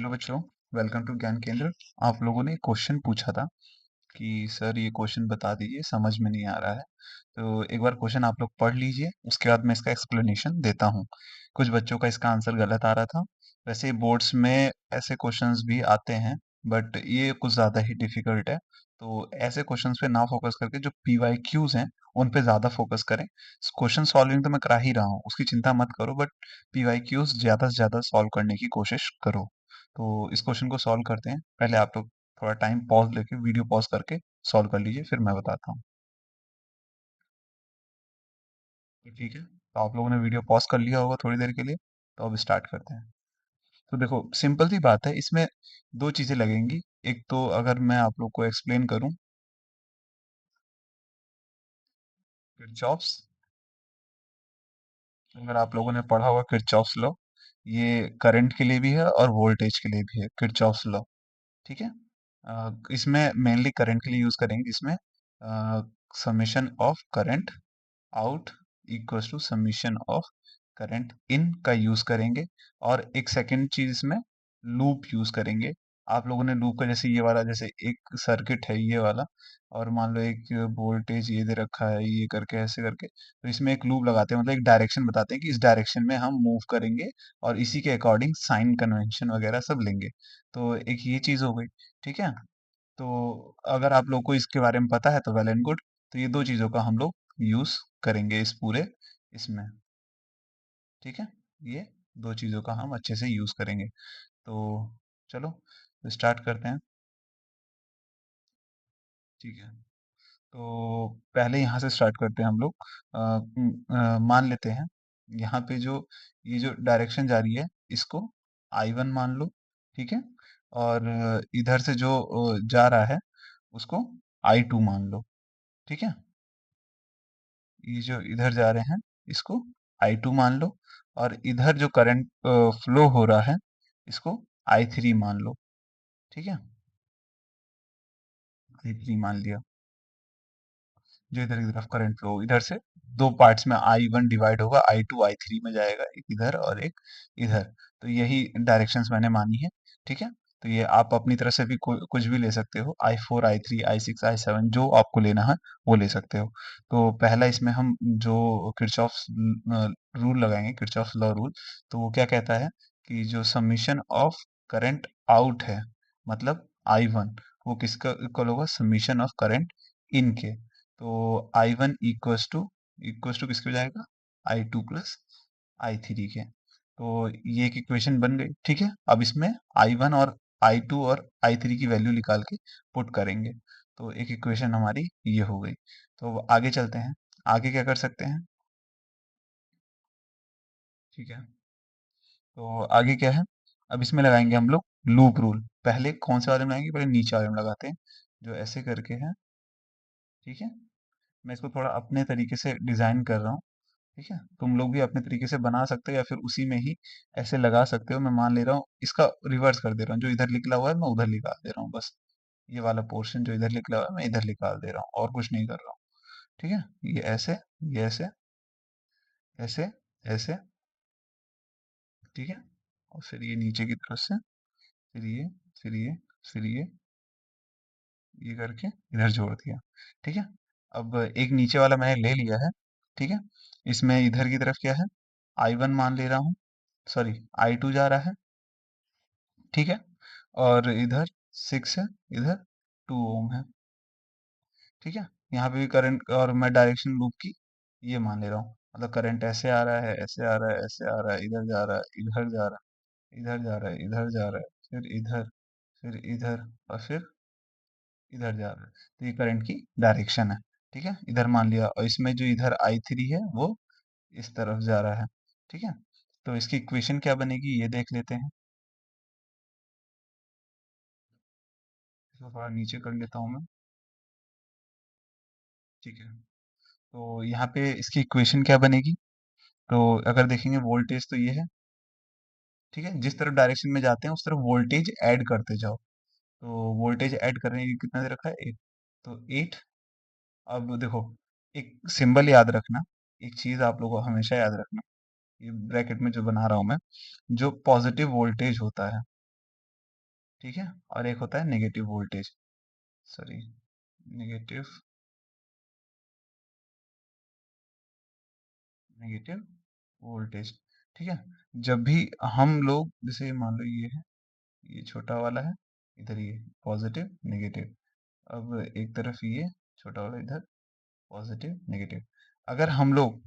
Hello बच्चों, welcome to ज्ञान केंद्र। आप लोगों ने क्वेश्चन पूछा था कि सर ये क्वेश्चन बता दीजिए, समझ में नहीं आ रहा है। तो एक बार क्वेश्चन आप लोग पढ़ लीजिए, उसके बाद मैं इसका एक्सप्लेनेशन देता हूँ। कुछ बच्चों का इसका आंसर गलत आ रहा था। वैसे बोर्ड्स में ऐसे क्वेश्चंस भी आते हैं, बट ये कुछ ज़्यादा ही डिफिकल्ट है। तो ऐसे क्वेश्चंस पे ना फोकस करके जो PYQs हैं उन पे ज़्यादा फोकस करें। क्वेश्चन सॉल्विंग तो मैं करा ही रहा हूँ, उसकी चिंता मत करो, बट PYQs ज़्यादा से ज़्यादा सॉल्व करने की कोशिश करो। तो इस क्वेश्चन को सॉल्व करते हैं। पहले आप लोग थोड़ा टाइम पॉज लेके, वीडियो पॉज करके सॉल्व कर लीजिए, फिर मैं बताता हूँ। तो ठीक है, तो आप लोगों ने वीडियो पॉज कर लिया होगा थोड़ी देर के लिए। तो अब स्टार्ट करते हैं। तो देखो, सिंपल सी बात है, इसमें दो चीजें लगेंगी। एक तो अगर मैं आप लोग को एक्सप्लेन करूं, किरचॉफ्स, अगर आप लोगों ने पढ़ा होगा किरचॉफ्स लॉ, ये करंट के लिए भी है और वोल्टेज के लिए भी है, किरचॉफ्स लॉ। ठीक है। इसमें मेनली करंट के लिए यूज करेंगे। इसमें summation of current out equals to summation of current in का यूज करेंगे। और एक सेकंड चीज इसमें लूप यूज करेंगे। आप लोगों ने लूप का, जैसे ये वाला, जैसे एक सर्किट है ये वाला, और मान लो एक वोल्टेज ये दे रखा है, ये करके ऐसे करके, तो इसमें एक लूप लगाते हैं, मतलब एक डायरेक्शन बताते हैं कि इस डायरेक्शन में हम मूव करेंगे, और इसी के अकॉर्डिंग साइन कन्वेंशन वगैरह सब लेंगे। तो एक ये चीज हो गई। ठीक है। तो अगर आप लोग को इसके बारे में पता है तो वेल एंड गुड। तो ये दो चीजों का हम लोग यूज करेंगे इस पूरे इसमें। ठीक है। ये दो चीजों का हम अच्छे से यूज करेंगे। तो चलो स्टार्ट करते हैं। ठीक है। तो पहले यहाँ से स्टार्ट करते हैं हम लोग। मान लेते हैं यहाँ पे जो ये जो डायरेक्शन जा रही है, इसको I1 मान लो। ठीक है। और इधर से जो जा रहा है उसको I2 मान लो। ठीक है। ये जो इधर जा रहे हैं इसको I2 मान लो। और इधर जो करंट फ्लो हो रहा है इसको I3 मान लो। ठीक है। I3 मान लिया। जो इधर की तरफ करंट फ्लो इधर से दो पार्ट्स में I1 डिवाइड होगा, I2 I3 में जाएगा, एक इधर और एक इधर। तो यही डायरेक्शंस मैंने मानी है। ठीक है। तो ये आप अपनी तरफ से भी कुछ भी ले सकते हो, I4 I3 I6 I7, जो आपको लेना है वो ले सकते हो। तो पहला इसमें हम जो किरचॉफ्स रूल लगाएंगे, किरचॉफ्स लॉ रूल, तो वो क्या कहता है कि जो समीशन ऑफ करंट आउट है, मतलब I1, वो किसका इक्वल होगा, समीशन ऑफ करंट इन के। तो I1 इक्वल्स टू किसके हो जाएगा, I2 प्लस I3 के। तो ये एक इक्वेशन बन गई। ठीक है। अब इसमें I1 और I2 और I3 की वैल्यू निकाल के पुट करेंगे। तो एक इक्वेशन हमारी ये हो गई। तो अब आगे चलते हैं। आगे क्या कर सकते हैं। ठीक है। तो आगे क्या है, अब इसमें लगाएंगे हम लोग लूप रूल। पहले कौन से वाले में लगाएंगे, पहले नीचे वाले में लगाते हैं, जो ऐसे करके है। ठीक है। मैं इसको थोड़ा अपने तरीके से डिजाइन कर रहा हूँ। ठीक है। तुम लोग भी अपने तरीके से बना सकते हो, या फिर उसी में ही ऐसे लगा सकते हो। मैं मान ले रहा हूँ, इसका रिवर्स कर दे रहा हूँ, जो इधर निकला हुआ है मैं उधर निकाल दे रहा हूँ बस। ये वाला पोर्शन जो इधर निकला हुआ है मैं इधर निकाल दे रहा हूँ, और कुछ नहीं कर रहा हूँ। ठीक है। ये ऐसे, ये ऐसे, ऐसे, ऐसे। ठीक है। और फिर ये नीचे की तरफ से, फिर ये, फिर ये, फिर ये करके इधर जोड़ दिया। ठीक है। अब एक नीचे वाला मैंने ले लिया है। ठीक है। इसमें इधर की तरफ क्या है, I1 मान ले रहा हूँ, सॉरी I2 जा रहा है। ठीक है। और इधर 6 है, इधर 2 ओम है। ठीक है। यहाँ पे भी करंट, और मैं डायरेक्शन लूप की ये मान ले रहा हूँ, मतलब करंट ऐसे आ रहा है, ऐसे आ रहा है, ऐसे आ रहा है, इधर जा रहा है, इधर जा रहा है, इधर जा रहा है, इधर जा रहा है, फिर इधर, फिर इधर, और फिर इधर जा रहा है। तो ये करंट की डायरेक्शन है। ठीक है। इधर मान लिया, और इसमें जो इधर I3 है वो इस तरफ जा रहा है। ठीक है। तो इसकी इक्वेशन क्या बनेगी ये देख लेते हैं। इसको थोड़ा नीचे कर लेता हूँ मैं। ठीक है। तो यहाँ पे इसकी इक्वेशन क्या बनेगी, तो अगर देखेंगे वोल्टेज तो ये है। ठीक है। जिस तरफ डायरेक्शन में जाते हैं उस तरफ वोल्टेज ऐड करते जाओ। तो वोल्टेज ऐड करने की कितना दे रखा है, 8। तो 8। अब देखो, एक सिंबल याद रखना, एक चीज आप लोगों को हमेशा याद रखना, ये ब्रैकेट में जो बना रहा हूं मैं, जो पॉजिटिव वोल्टेज होता है, ठीक है, और एक होता है negative voltage, sorry, negative negative voltage. ठीक है, जब भी हम लोग, जैसे मान लो ये है, ये छोटा वाला है, इधर ये पॉजिटिव नेगेटिव, अब एक तरफ ये छोटा वाला इधर पॉजिटिव नेगेटिव, अगर हम लोग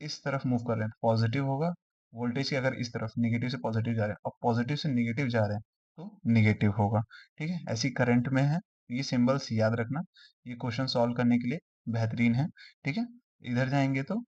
इस तरफ मूव कर रहे हैं तो पॉजिटिव होगा वोल्टेज की, अगर इस तरफ नेगेटिव से पॉजिटिव जा रहे हैं और पॉजिटिव से नेगेटिव जा रहे हैं तो नेगेटिव होगा। ठीक है, ऐसी करंट में है, ये सिंबल्स याद रखना, ये क्वेश्चन सॉल्व करने के लिए बेहतरीन है। ठीक है, इधर जाएंगे तो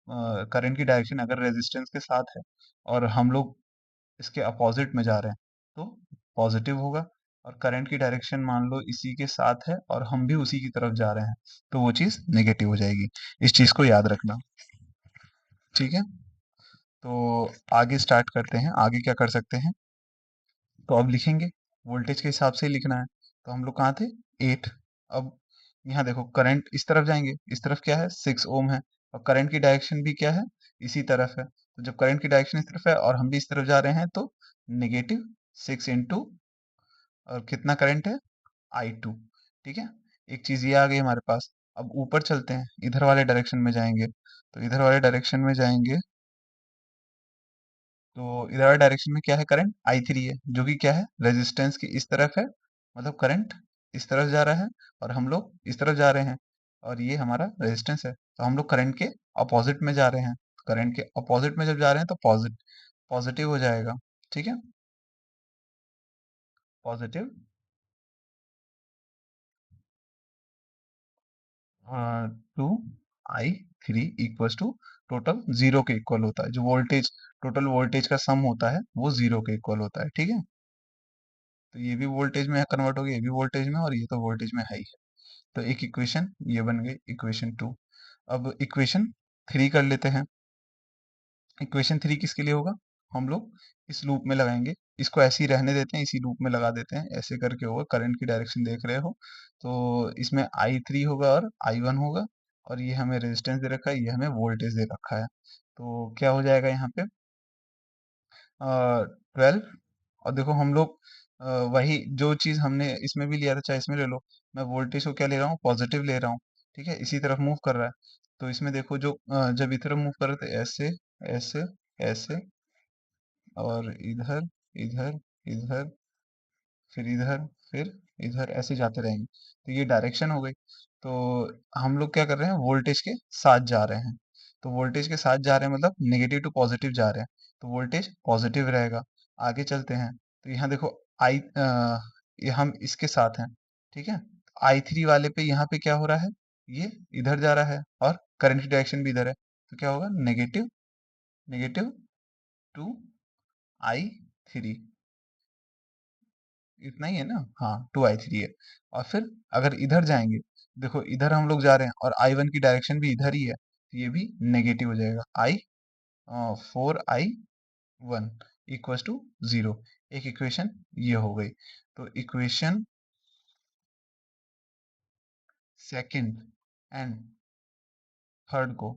करंट की डायरेक्शन अगर रेजिस्टेंस के साथ है और हम लोग इसके अपोजिट में जा रहे हैं तो पॉजिटिव होगा, और करंट की डायरेक्शन मान लो इसी के साथ है और हम भी उसी की तरफ जा रहे हैं तो वो चीज नेगेटिव हो जाएगी। इस चीज को याद रखना। ठीक है, तो आगे स्टार्ट करते हैं, आगे क्या कर सकते हैं, तो अब लिखेंगे वोल्टेज के हिसाब से ही लिखना है। तो हम लोग कहाँ थे, 8। अब यहाँ देखो करंट इस तरफ जाएंगे, इस तरफ क्या है, 6 ओम है, और करंट की डायरेक्शन भी क्या है, इसी तरफ है, तो जब करंट की डायरेक्शन इस तरफ है और हम भी इस तरफ जा रहे हैं तो -6 इंटू, और कितना करंट है, I2। ठीक है, एक चीज ये आ गई हमारे पास। अब ऊपर चलते हैं, इधर वाले डायरेक्शन में जाएंगे, तो इधर वाले डायरेक्शन में जाएंगे तो इधर वाले डायरेक्शन में क्या है, करंट I3 है, जो कि क्या है, रेजिस्टेंस की इस तरफ है, मतलब करंट इस तरफ जा रहा है और हम लोग इस तरफ जा रहे हैं, और ये हमारा रेजिस्टेंस है, तो हम लोग करंट के अपोजिट में जा रहे हैं, करंट के अपोजिट में जब जा रहे हैं तो पॉजिटिव हो जाएगा। ठीक है, positive 2I3 equals to, total zero के इक्वल होता है, जो वोल्टेज, टोटल वोल्टेज का सम होता है वो जीरो के इक्वल होता है। ठीक है, तो ये भी वोल्टेज में कन्वर्ट हो गया, ये भी वोल्टेज में, और ये तो वोल्टेज में है ही है। तो एक इक्वेशन ये बन गई, इक्वेशन 2। अब इक्वेशन 3 कर लेते हैं। इक्वेशन 3 किसके लिए होगा, हम लोग इस लूप में लगाएंगे, इसको ऐसे ही रहने देते हैं, इसी लूप में लगा देते हैं, ऐसे करके होगा, करंट की डायरेक्शन देख रहे हो, तो इसमें I3 होगा और I1 होगा, और ये हमें रेजिस्टेंस दे रखा है, ये हमें वोल्टेज दे रखा है, तो क्या हो जाएगा यहाँ पे, 12। और देखो हम लोग वही जो चीज हमने इसमें भी लिया था, चाहे इसमें ले लो, मैं वोल्टेज को क्या ले रहा हूँ, पॉजिटिव ले रहा हूँ। ठीक है, इसी तरफ मूव कर रहा है, तो इसमें देखो जो जब इस तरफ मूव कर रहे थे, ऐसे ऐसे ऐसे, और इधर इधर इधर, फिर इधर, फिर इधर, ऐसे जाते रहेंगे, तो ये डायरेक्शन हो गई। तो हम लोग क्या कर रहे हैं, वोल्टेज के साथ जा रहे हैं, तो वोल्टेज के साथ जा रहे हैं मतलब नेगेटिव टू पॉजिटिव जा रहे हैं, तो वोल्टेज पॉजिटिव रहेगा। आगे चलते हैं, तो यहाँ देखो ये हम इसके साथ हैं। ठीक है, I3 वाले पे यहाँ पे क्या हो रहा है, ये इधर जा रहा है और करंट की डायरेक्शन भी इधर है, तो क्या होगा, नेगेटिव नेगेटिव 2I3, इतना ही है ना, हाँ 2I3 है। और फिर अगर इधर जाएंगे, देखो इधर हम लोग जा रहे हैं और I1 की डायरेक्शन भी इधर ही है, तो ये भी नेगेटिव हो जाएगा, 4I1 इक्वल्स टू 0। एक इक्वेशन ये हो गई। तो इक्वेशन सेकंड एंड थर्ड को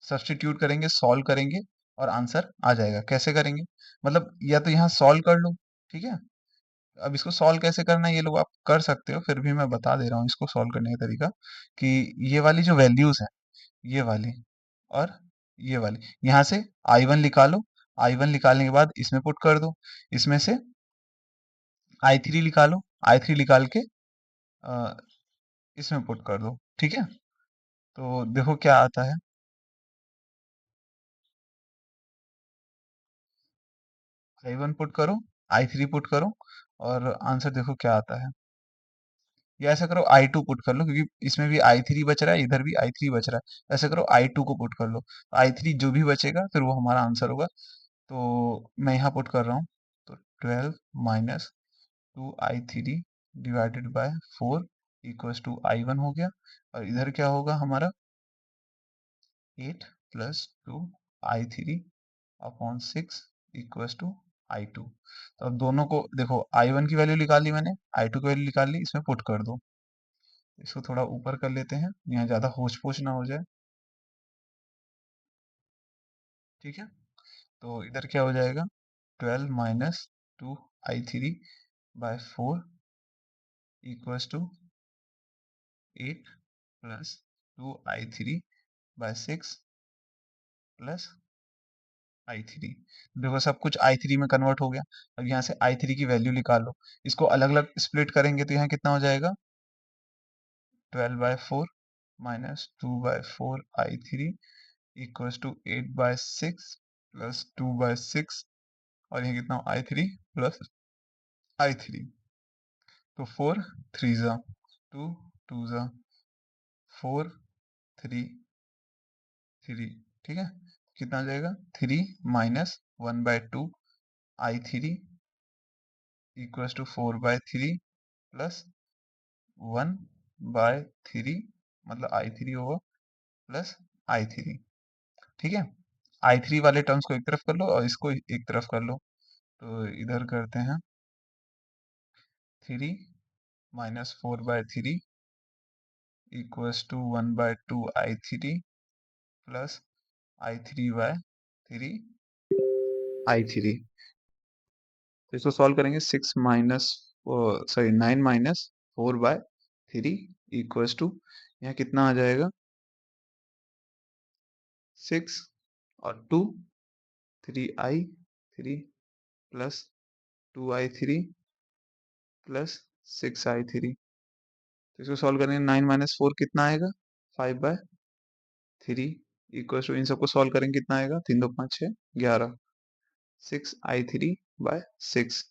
सब्स्टिट्यूट करेंगे, सॉल्व करेंगे, और आंसर आ जाएगा। कैसे करेंगे, मतलब या तो यहाँ सॉल्व कर लो। ठीक है, अब इसको सॉल्व कैसे करना है ये लोग आप कर सकते हो, फिर भी मैं बता दे रहा हूँ इसको सॉल्व करने का तरीका, कि ये वाली जो वैल्यूज है, ये वाली और ये वाली, यहाँ से I1 निकालो, I1 निकालने के बाद इसमें पुट कर दो, इसमें से I3 निकालो, I3 निकाल के अ, इसमें पुट कर दो। ठीक है, तो देखो क्या आता है, I1 पुट करो, I3 पुट करो, और आंसर देखो क्या आता है। या ऐसा करो I2 पुट कर लो, क्योंकि इसमें भी I3 बच रहा है, इधर भी I3 बच रहा है, ऐसा करो I2 को पुट कर लो, I3 जो भी बचेगा फिर वो हमारा आंसर होगा। तो मैं यहाँ पुट कर रहा हूँ, तो 12 minus 2I3 divided by 4 equals to I1 हो गया, और इधर क्या होगा हमारा, 8 plus 2I3 upon 6 equals to I2। तो अब दोनों को देखो, I1 की वैल्यू निकाल ली मैंने, I2 की वैल्यू निकाल ली, इसमें पुट कर दो। इसको थोड़ा ऊपर कर लेते हैं, यहाँ ज्यादा होच पोच ना हो जाए। ठीक है, तो इधर क्या हो जाएगा, 12 minus 2 i3/4 equals to 8 plus 2i3/6 plus i3। देखो सब कुछ i3 में कन्वर्ट हो गया। अब यहाँ से i3 की वैल्यू निकालो। इसको अलग अलग स्प्लिट करेंगे तो यहाँ कितना हो जाएगा, 12/4 minus 2/4 i3 equals to 8/6 plus 2/6 और यहाँ कितना i3 प्लस i3। तो 4 3 जा 2 2 जा 4 3 3, ठीक है। कितना आ जाएगा 3 minus 1/2 i3 equals to 4/3 plus 1/3 मतलब i3 होगा प्लस i3, ठीक है। i3 वाले टर्म्स को एक तरफ कर लो और इसको एक तरफ कर लो। तो इधर करते हैं 3 minus 4/3 equals to 1/2 i3 plus i3/3 i3। तो इसको सॉल्व करेंगे 9 माइनस 4/3 इक्वल्स टू यहाँ कितना आ जाएगा 6 और 2 3i3 plus 2i3 plus 6i3। तो इसको सॉल्व करेंगे 9 माइनस 4 कितना आएगा 5/3 इक्वल्स टू इन सबको सॉल्व करेंगे कितना आएगा 3 2 5 6 11 6i3/6।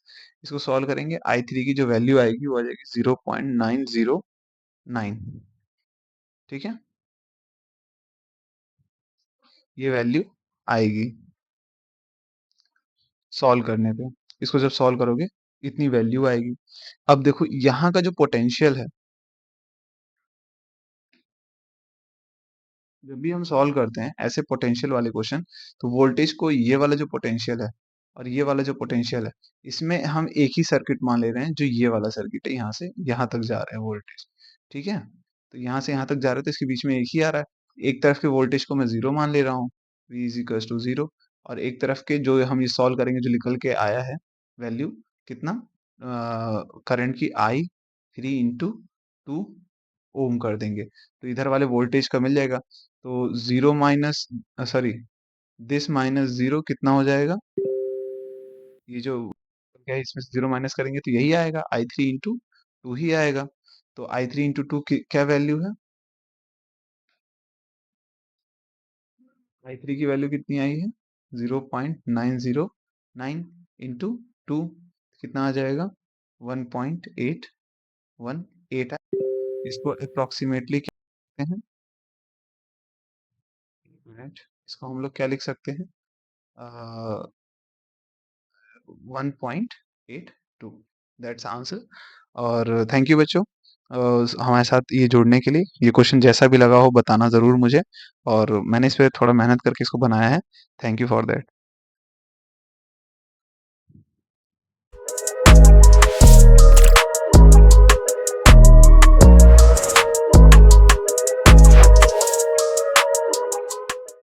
इसको सॉल्व करेंगे i3 की जो वैल्यू आएगी वो आ जाएगी 0.909, ठीक है। ये वैल्यू आएगी सॉल्व करने पे। इसको जब सॉल्व करोगे इतनी वैल्यू आएगी। अब देखो यहाँ का जो पोटेंशियल है, जब भी हम सॉल्व करते हैं ऐसे पोटेंशियल वाले क्वेश्चन, तो वोल्टेज को ये वाला जो पोटेंशियल है और ये वाला जो पोटेंशियल है, इसमें हम एक ही सर्किट मान ले रहे हैं जो ये वाला सर्किट है। यहाँ से यहाँ तक जा रहे हैं वोल्टेज, ठीक है। तो यहाँ से यहाँ तक जा रहे हैं तो इसके बीच में एक ही आ रहा है। एक तरफ के वोल्टेज को मैं जीरो मान ले रहा हूँ, v is equal to zero. और एक तरफ के जो हम ये सॉल्व करेंगे जो निकल के आया है वैल्यू कितना, करंट की i3 इंटू 2 ओम कर देंगे तो इधर वाले वोल्टेज का मिल जाएगा। तो zero minus sorry this minus zero कितना हो जाएगा, ये जो क्या है इसमें से जीरो माइनस करेंगे तो यही आएगा i3 इंटू 2 ही आएगा। तो i3 इंटू 2 क्या वैल्यू है, i3 की वैल्यू कितनी आई है 0.909 इंटू 2 कितना आ जाएगा 1.818। इसको अप्रोक्सीमेटली क्या लिखते हैं, मिनट, इसको हम लोग क्या लिख सकते हैं 1.82, दैट्स आंसर। और थैंक यू बच्चों हमारे साथ ये जुड़ने के लिए। ये क्वेश्चन जैसा भी लगा हो बताना ज़रूर मुझे, और मैंने इस पे थोड़ा मेहनत करके इसको बनाया है। Thank you for that.